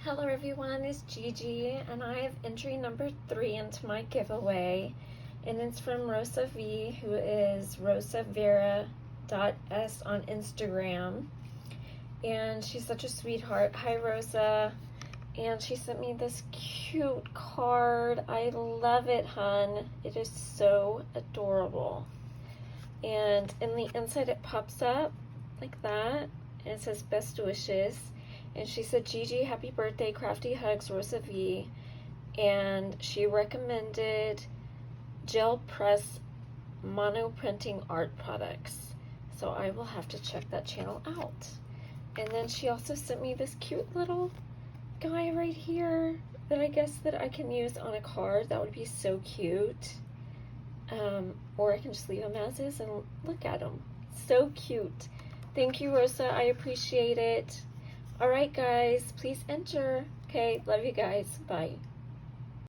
Hello everyone, it's Gigi and I have entry number 3 into my giveaway, and it's from Rosa V, who is rosavera.s on Instagram, and she's such a sweetheart. Hi Rosa. And she sent me this cute card. I love it, hun. It is so adorable. And in the inside it pops up like that, and it says best wishes. And she said, Gigi, happy birthday, crafty hugs, Rosa V. And she recommended gel press mono printing art products. So I will have to check that channel out. And then she also sent me this cute little guy right here that I guess that I can use on a card. That would be so cute. Or I can just leave him as is and look at him. So cute. Thank you, Rosa. I appreciate it. All right, guys, please enter. Okay, love you guys. Bye.